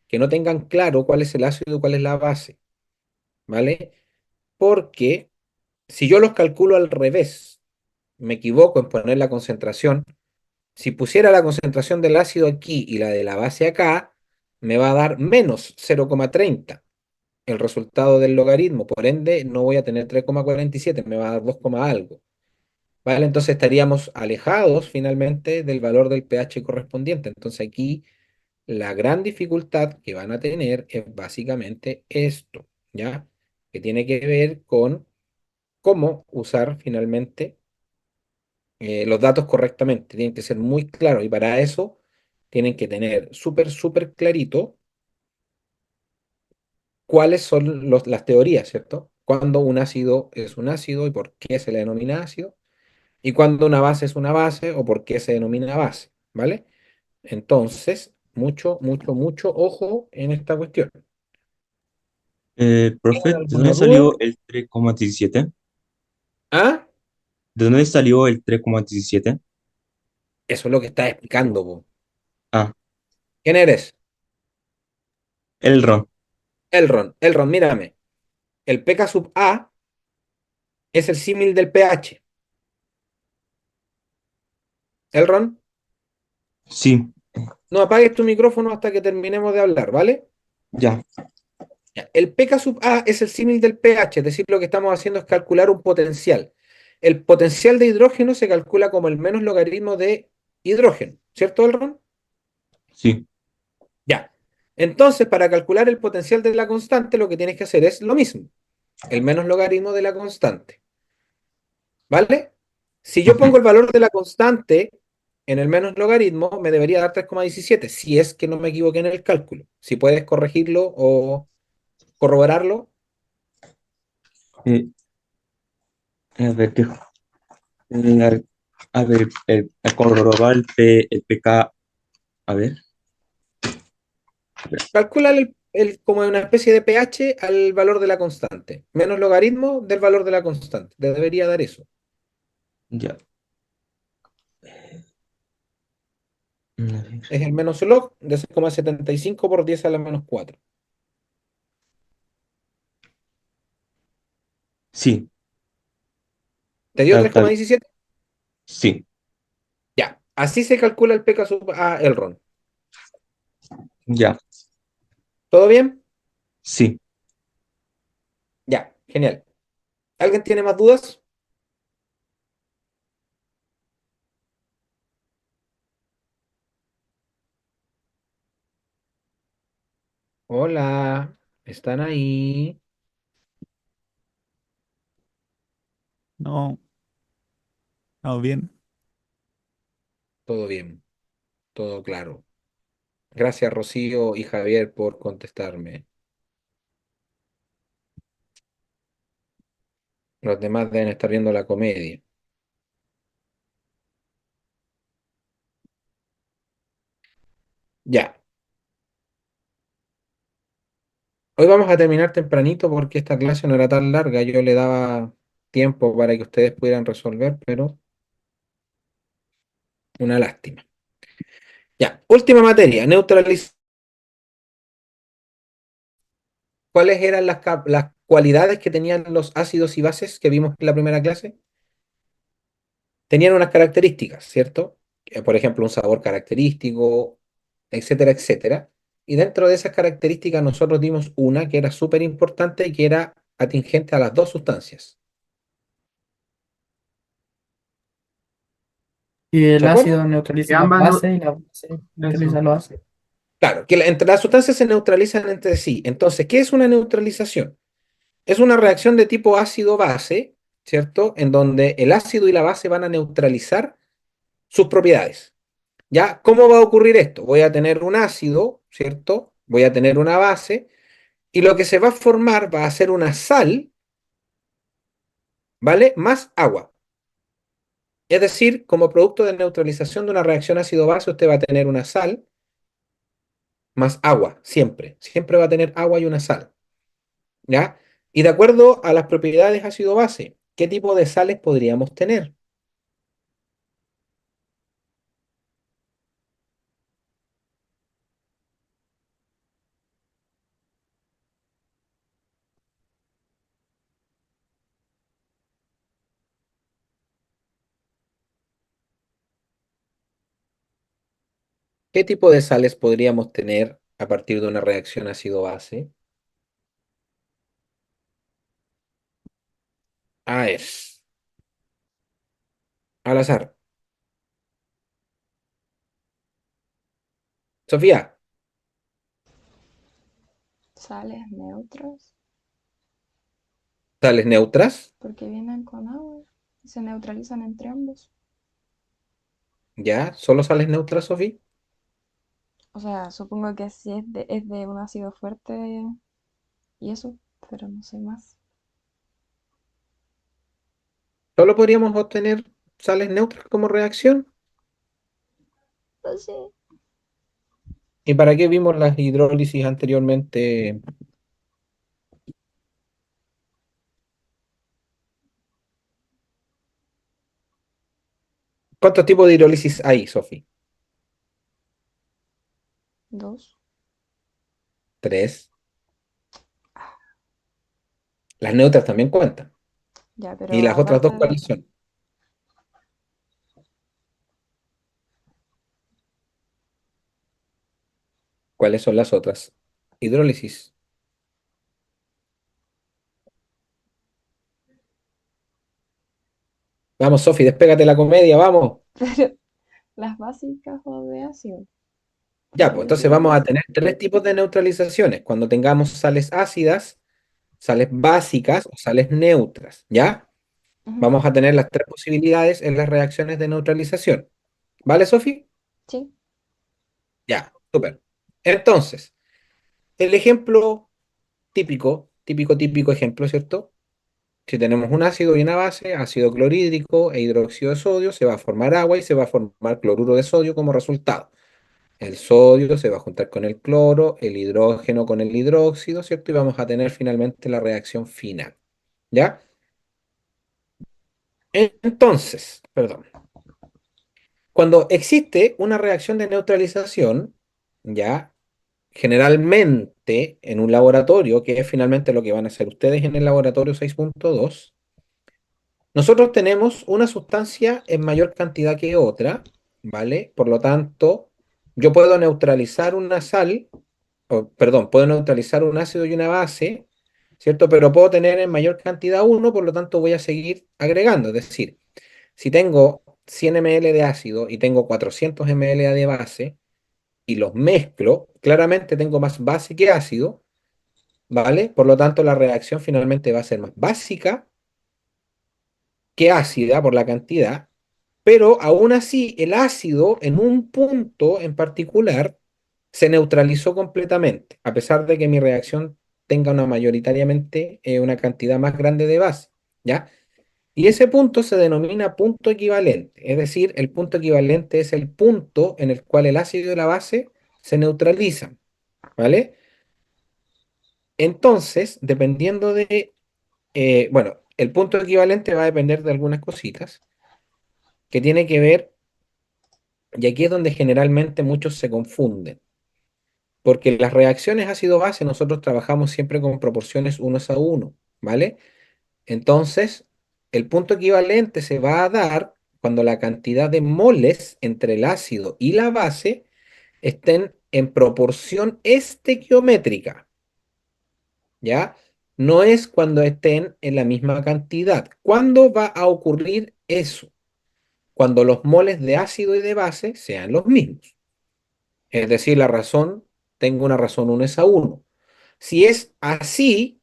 que no tengan claro cuál es el ácido y cuál es la base, ¿vale? Porque si yo los calculo al revés, me equivoco en poner la concentración. Si pusiera la concentración del ácido aquí y la de la base acá, me va a dar menos 0,30 el resultado del logaritmo. Por ende, no voy a tener 3,47, me va a dar 2, algo. ¿Vale? Entonces estaríamos alejados finalmente del valor del pH correspondiente. Entonces aquí la gran dificultad que van a tener es básicamente esto, ¿ya? Que tiene que ver con cómo usar finalmente los datos correctamente. Tienen que ser muy claros y para eso tienen que tener súper, súper clarito cuáles son las teorías, ¿cierto? Cuando un ácido es un ácido y por qué se le denomina ácido, y cuando una base es una base o por qué se denomina base, ¿vale? Entonces, mucho, mucho, mucho ojo en esta cuestión. Profe, ¿Tienen ¿de alguna dónde duda? salió el 3,17? ¿Ah? ¿De dónde salió el 3,17? Eso es lo que está explicando, po. Ah, ¿Quién eres? el ron. Elrond. Elrond, mírame. El pK sub A es el símil del pH. Elrond, Sí, no apagues tu micrófono hasta que terminemos de hablar, ¿vale? ya. Ya, el pK sub A es el símil del pH, es decir, lo que estamos haciendo es calcular un potencial. El potencial de hidrógeno se calcula como el menos logaritmo de hidrógeno, ¿cierto, Elrond? Sí. Ya. Entonces, para calcular el potencial de la constante, lo que tienes que hacer es lo mismo, el menos logaritmo de la constante, ¿vale? Si yo pongo Ujú. el valor de la constante en el menos logaritmo, me debería dar 3,17, si es que no me equivoqué en el cálculo. Si puedes corregirlo o corroborarlo. Eh, a ver, eh, a ver, el comprobar el PK. A ver, a ver, Calcula como una especie de pH al valor de la constante, menos logaritmo del valor de la constante. Te debería dar eso. ya. A ver. Es el menos log de 6,75 por 10 a la menos 4. Sí, ¿Te dio está bien. 3,17? Sí, Ya. Así se calcula el pK sub a Elrond. ya. ¿Todo bien? Sí. Ya. Genial. ¿Alguien tiene más dudas? Hola. ¿Están ahí? No, no, bien. Todo bien. Todo claro. Gracias, Rocío y Javier, por contestarme. Los demás deben estar viendo la comedia. Ya. Hoy vamos a terminar tempranito porque esta clase no era tan larga. Yo le daba tiempo para que ustedes pudieran resolver, pero una lástima. Ya, última materia, neutralización. ¿Cuáles eran las cualidades que tenían los ácidos y bases que vimos en la primera clase? Tenían unas características, ¿cierto? Por ejemplo, un sabor característico, etcétera, etcétera. Y dentro de esas características nosotros dimos una que era súper importante y que era atingente a las dos sustancias. Y el ¿Se acuerdan? ácido neutraliza Que las ambas no. bases y la base neutraliza Eso. los ácidos. Claro, que entre las sustancias se neutralizan entre sí. Entonces, ¿qué es una neutralización? Es una reacción de tipo ácido-base, ¿cierto? En donde el ácido y la base van a neutralizar sus propiedades. ¿Ya? ¿Cómo va a ocurrir esto? Voy a tener un ácido, ¿cierto? Voy a tener una base y lo que se va a formar va a ser una sal, ¿vale? Más agua. Es decir, como producto de neutralización de una reacción ácido-base, usted va a tener una sal más agua, siempre. Siempre va a tener agua y una sal, ¿ya? Y de acuerdo a las propiedades ácido-base, ¿qué tipo de sales podríamos tener? ¿Qué tipo de sales podríamos tener a partir de una reacción ácido-base? A es al azar. Sofía, Sales neutras sales neutras, porque vienen con agua y se neutralizan entre ambos. ¿ya? ¿Solo sales neutras, Sofía? O sea, supongo que si es de un ácido fuerte y eso, pero no sé más. ¿Solo podríamos obtener sales neutras como reacción? No sé. ¿Y para qué vimos las hidrólisis anteriormente? ¿Cuántos tipos de hidrólisis hay, Sofía? Dos. Tres. Las neutras también cuentan. Ya, ¿Y pero las otras aparte dos de... cuáles son? ¿Cuáles son las otras hidrólisis? Vamos, Sofía, despégate de la comedia, vamos. Pero las básicas o de ácido. Ya, Porque pues hay entonces tipos de vamos a ácido. tener tres tipos de neutralizaciones. Cuando tengamos sales ácidas, sales básicas o sales neutras, ¿ya? Ujú. Vamos a tener las tres posibilidades en las reacciones de neutralización. ¿Vale, Sofía? Sí. Ya, súper. Entonces, el ejemplo típico ejemplo, ¿cierto? Si tenemos un ácido y una base, ácido clorhídrico e hidróxido de sodio, se va a formar agua y se va a formar cloruro de sodio como resultado. El sodio se va a juntar con el cloro, el hidrógeno con el hidróxido, ¿cierto? Y vamos a tener finalmente la reacción final. ¿Ya? Entonces, perdón, cuando existe una reacción de neutralización, ¿ya? Generalmente en un laboratorio, que es finalmente lo que van a hacer ustedes en el laboratorio 6.2, nosotros tenemos una sustancia en mayor cantidad que otra, ¿vale? Por lo tanto, yo puedo neutralizar una sal, o, perdón, puedo neutralizar un ácido y una base, ¿cierto? Pero puedo tener en mayor cantidad uno, por lo tanto voy a seguir agregando. Es decir, si tengo 100 ml de ácido y tengo 400 ml de base y los mezclo, claramente tengo más base que ácido, ¿vale? Por lo tanto, la reacción finalmente va a ser más básica que ácida por la cantidad, pero aún así el ácido en un punto en particular se neutralizó completamente, a pesar de que mi reacción tenga una mayoritariamente una cantidad más grande de base, ¿ya? Y ese punto se denomina punto equivalente, es decir, el punto equivalente es el punto en el cual el ácido y la base se neutralizan, ¿vale? Entonces, dependiendo de, bueno, el punto equivalente va a depender de algunas cositas que tiene que ver, y aquí es donde generalmente muchos se confunden, porque las reacciones ácido-base nosotros trabajamos siempre con proporciones unos a uno, ¿vale? Entonces, el punto equivalente se va a dar cuando la cantidad de moles entre el ácido y la base estén en proporción estequiométrica, ¿ya? No es cuando estén en la misma cantidad. ¿Cuándo va a ocurrir eso? cuando los moles de ácido y de base sean los mismos. Es decir, tengo una razón 1 es a 1. Si es así,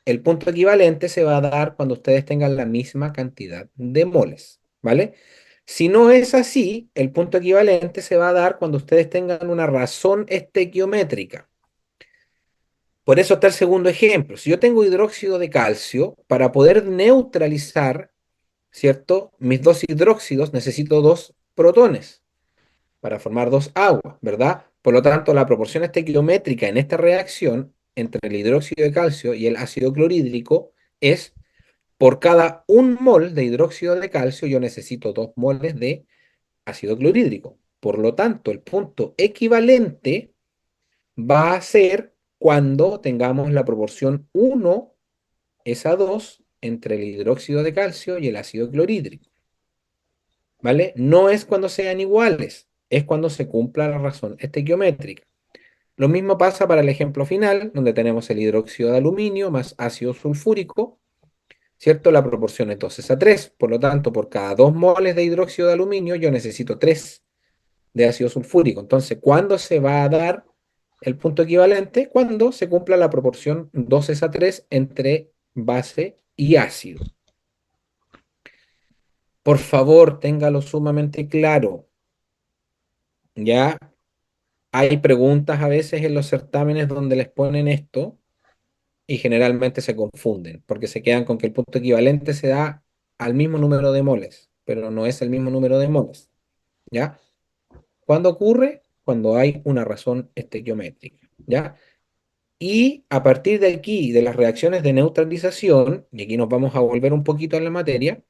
el punto equivalente se va a dar cuando ustedes tengan la misma cantidad de moles, ¿vale? Si no es así, el punto equivalente se va a dar cuando ustedes tengan una razón estequiométrica. Por eso está el segundo ejemplo. Si yo tengo hidróxido de calcio, para poder neutralizar, ¿cierto? Mis dos hidróxidos necesito dos protones para formar dos aguas, ¿verdad? Por lo tanto, la proporción estequiométrica en esta reacción entre el hidróxido de calcio y el ácido clorhídrico es por cada un mol de hidróxido de calcio, yo necesito 2 moles de ácido clorhídrico. Por lo tanto, el punto equivalente va a ser cuando tengamos la proporción 1 es a 2 entre el hidróxido de calcio y el ácido clorhídrico, ¿vale? No es cuando sean iguales, es cuando se cumpla la razón estequiométrica. Lo mismo pasa para el ejemplo final, donde tenemos el hidróxido de aluminio más ácido sulfúrico, ¿cierto? La proporción es 2 es a 3, por lo tanto, por cada 2 moles de hidróxido de aluminio, yo necesito 3 de ácido sulfúrico. Entonces, ¿cuándo se va a dar el punto equivalente? Cuando se cumpla la proporción 2 es a 3 entre base y ácido. Por favor, téngalo sumamente claro. Ya hay preguntas a veces en los certámenes donde les ponen esto y generalmente se confunden porque se quedan con que el punto equivalente se da al mismo número de moles, pero no es el mismo número de moles. ¿Ya? ¿Cuándo ocurre? Cuando hay una razón estequiométrica. ¿Ya? Y a partir de aquí, de las reacciones de neutralización, y aquí nos vamos a volver un poquito a la materia,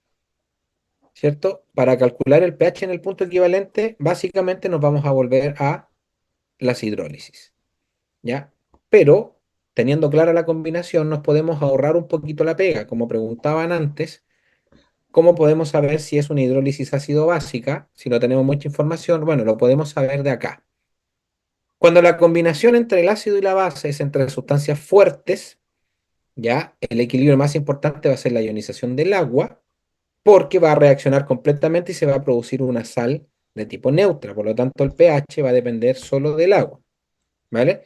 ¿cierto? Para calcular el pH en el punto equivalente, básicamente nos vamos a volver a las hidrólisis, ¿ya? Pero, teniendo clara la combinación, nos podemos ahorrar un poquito la pega. Como preguntaban antes, ¿cómo podemos saber si es una hidrólisis ácido básica? Si no tenemos mucha información, bueno, lo podemos saber de acá. Cuando la combinación entre el ácido y la base es entre sustancias fuertes, ya el equilibrio más importante va a ser la ionización del agua, porque va a reaccionar completamente y se va a producir una sal de tipo neutra. Por lo tanto, el pH va a depender solo del agua, ¿vale?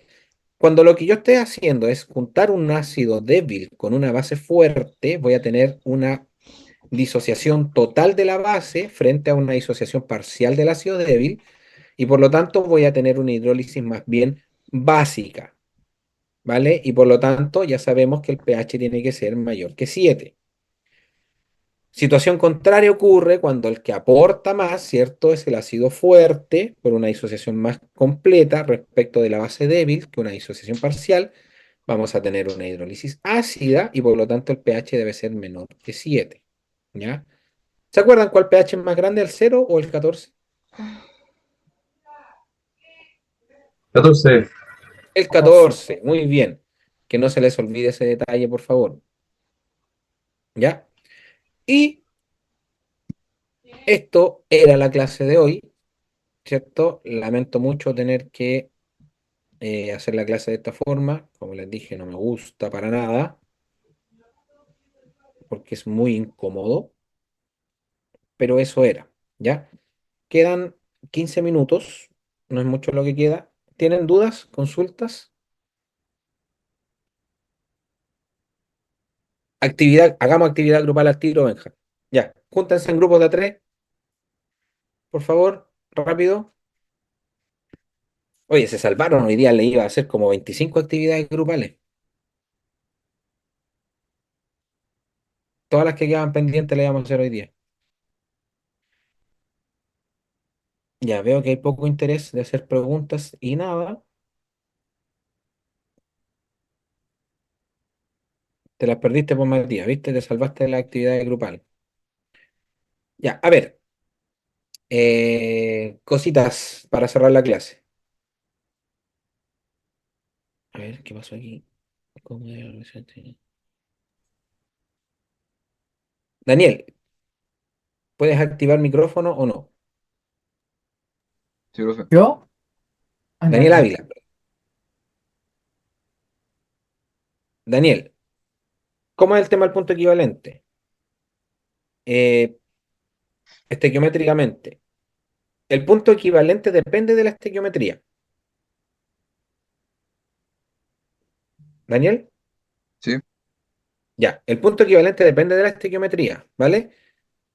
Cuando lo que yo esté haciendo es juntar un ácido débil con una base fuerte, voy a tener una disociación total de la base frente a una disociación parcial del ácido débil y por lo tanto voy a tener una hidrólisis más bien básica, ¿vale? Y por lo tanto ya sabemos que el pH tiene que ser mayor que 7. Situación contraria ocurre cuando el que aporta más, ¿cierto? Es el ácido fuerte, por una disociación más completa respecto de la base débil que una disociación parcial. Vamos a tener una hidrólisis ácida y por lo tanto el pH debe ser menor que 7. ¿Ya? ¿Se acuerdan cuál pH es más grande, el 0 o el 14? 14. El 14, muy bien. Que no se les olvide ese detalle, por favor. ¿Ya? Y esto era la clase de hoy, ¿cierto? Lamento mucho tener que hacer la clase de esta forma. Como les dije, no me gusta para nada, porque es muy incómodo, pero eso era, ¿ya? Quedan 15 minutos, no es mucho lo que queda. ¿Tienen dudas, consultas? Hagamos actividad grupal al tiro, Benja. Ya, júntense en grupos de 3, por favor, rápido. Oye, se salvaron, hoy día le iba a hacer como 25 actividades grupales. Todas las que quedaban pendientes las íbamos a hacer hoy día. Ya veo que hay poco interés de hacer preguntas y nada. Te las perdiste por mal día, ¿viste? Te salvaste de la actividad grupal. Ya, a ver, cositas para cerrar la clase. A ver, ¿qué pasó aquí? ¿Cómo era la relación Daniel, ¿puedes activar micrófono o no? Sí, profe. ¿Yo? Ah, Daniel dale. Ávila. Daniel, ¿cómo es el tema del punto equivalente? Eh, estequiométricamente. El punto equivalente depende de la estequiometría. Daniel, Sí. ya, el punto equivalente depende de la estequiometría, ¿vale?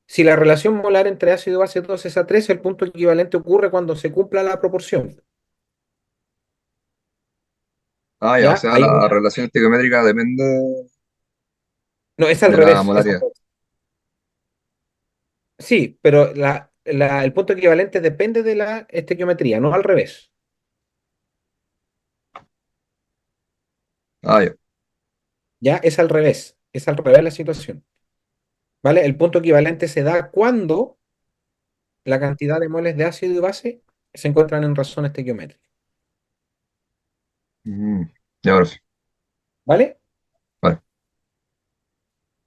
Si la relación molar entre ácido y base 2 es a 3, el punto equivalente ocurre cuando se cumpla la proporción. Ah, ya, o ¿Ya? sea, la relación estequiométrica depende No, es al de la revés. Es al molaridad. revés. Sí, pero el punto equivalente depende de la estequiometría, no al revés. Ah, ya. ¿Ya? Es al revés la situación. ¿Vale? El punto equivalente se da cuando la cantidad de moles de ácido y base se encuentran en razón estequiométrica. Mm, ya, profe. ¿Vale? Vale.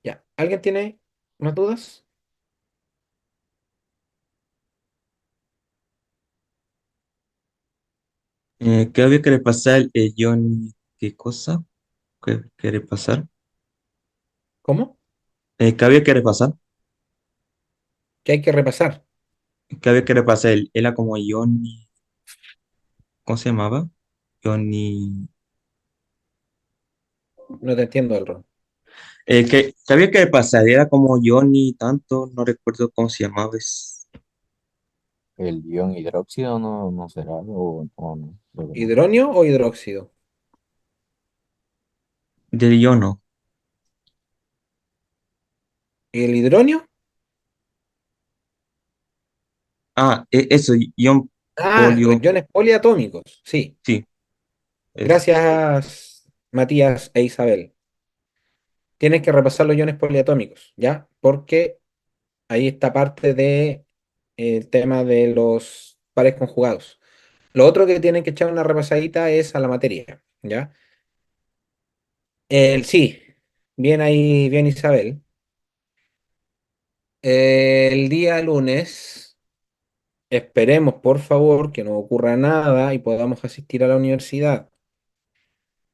Ya. ¿Alguien tiene más dudas? ¿Qué había que repasar el ion? ¿Qué cosa? ¿Qué repasar? ¿Cómo? ¿Qué había que repasar? Que hay que repasar. ¿Qué había que repasar? Era como ion, ¿cómo se llamaba? Ioni. No te entiendo el rol. ¿Qué había que repasar? Era como ioni tanto, no recuerdo cómo se llamaba. El ion hidróxido no será, o no, creo que no. ¿Hidronio o hidróxido? Del iono. ¿Y el hidronio? Ah, eso, ion Ah, polio. iones poliatómicos. Sí. Sí, eso. Gracias, Matías e Isabel. Tienes que repasar los iones poliatómicos, ¿ya? Porque ahí está parte de el tema de los pares conjugados. Lo otro que tienen que echar una repasadita es a la materia, ¿ya? Sí, bien ahí, bien Isabel. El día lunes, esperemos por favor que no ocurra nada y podamos asistir a la universidad.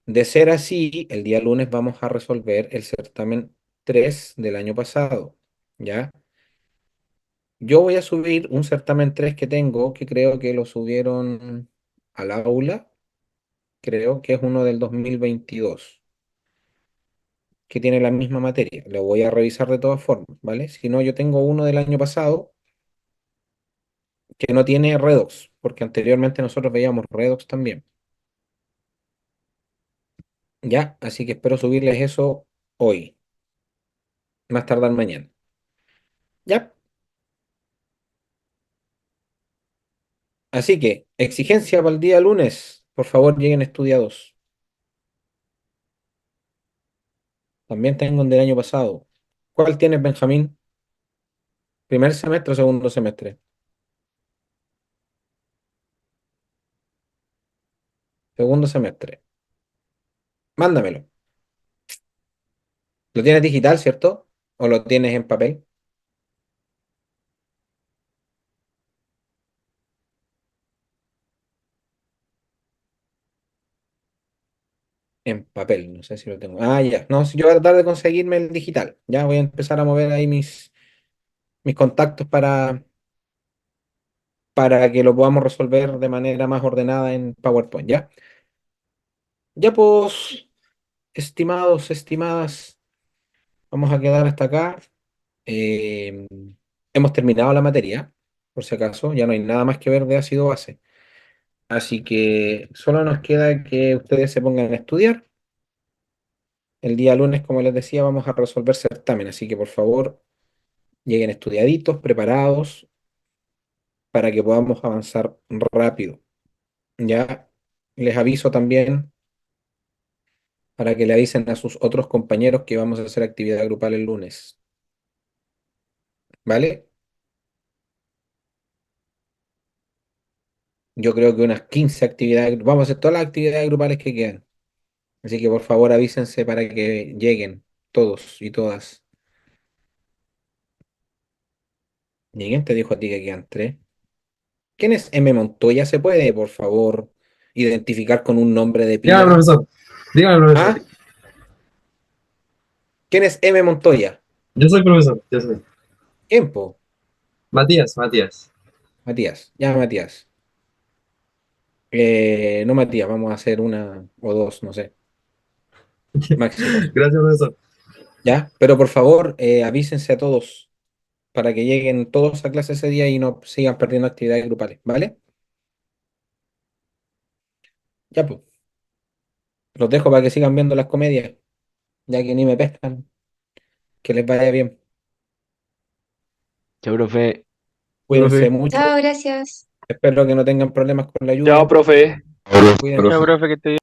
De ser así, el día lunes vamos a resolver el certamen 3 del año pasado, ¿ya? Yo voy a subir un certamen 3 que tengo, que creo que lo subieron al aula, creo que es uno del 2022 que tiene la misma materia. Lo voy a revisar de todas formas, ¿vale? Si no, yo tengo uno del año pasado que no tiene redox, porque anteriormente nosotros veíamos redox también, ¿ya? Así que espero subirles eso hoy, más tardar mañana, ¿ya? Así que, exigencia para el día lunes, por favor lleguen estudiados. También tengo un del año pasado. ¿Cuál tienes, Benjamín? ¿Primer semestre o segundo semestre? Segundo semestre. Mándamelo. ¿Lo tienes digital, cierto? ¿O lo tienes en papel? En papel, no sé si lo tengo. Ah, ya. No, si yo voy a tratar de conseguirme el digital. Ya voy a empezar a mover ahí mis contactos para que lo podamos resolver de manera más ordenada en PowerPoint, ¿ya? Ya pues, estimados, estimadas, vamos a quedar hasta acá. Eh, hemos terminado la materia, por si acaso, ya no hay nada más que ver de ácido base. Así que solo nos queda que ustedes se pongan a estudiar. El día lunes, como les decía, vamos a resolver certamen, así que por favor lleguen estudiaditos, preparados, para que podamos avanzar rápido. Ya les aviso también para que le avisen a sus otros compañeros que vamos a hacer actividad grupal el lunes. ¿Vale? Yo creo que unas 15 actividades, vamos a hacer todas las actividades grupales que quedan. Así que por favor avísense para que lleguen todos y todas. ¿Lleguen? Te dijo a ti que quedan tres. ¿Quién es M. Montoya? ¿Se puede, por favor, identificar con un nombre de Dígame, pila? profesor. Dígame, profesor. ¿Ah? ¿Quién es M. Montoya? Yo soy profesor, yo soy. ¿Quién, po? Matías, Matías. Matías, ya Matías. No Matías, vamos a hacer una o dos, no sé, máximo. Gracias, profesor. ¿Ya? Pero por favor, avísense a todos para que lleguen todos a clase ese día y no sigan perdiendo actividades grupales, ¿vale? Ya, pues, los dejo para que sigan viendo las comedias, ya que ni me pescan. Que les vaya bien. Chao, profe. Cuídense mucho. Chao, gracias. Espero que no tengan problemas con la Chao, lluvia. profe. Cuídense. Profe. Que esté bien.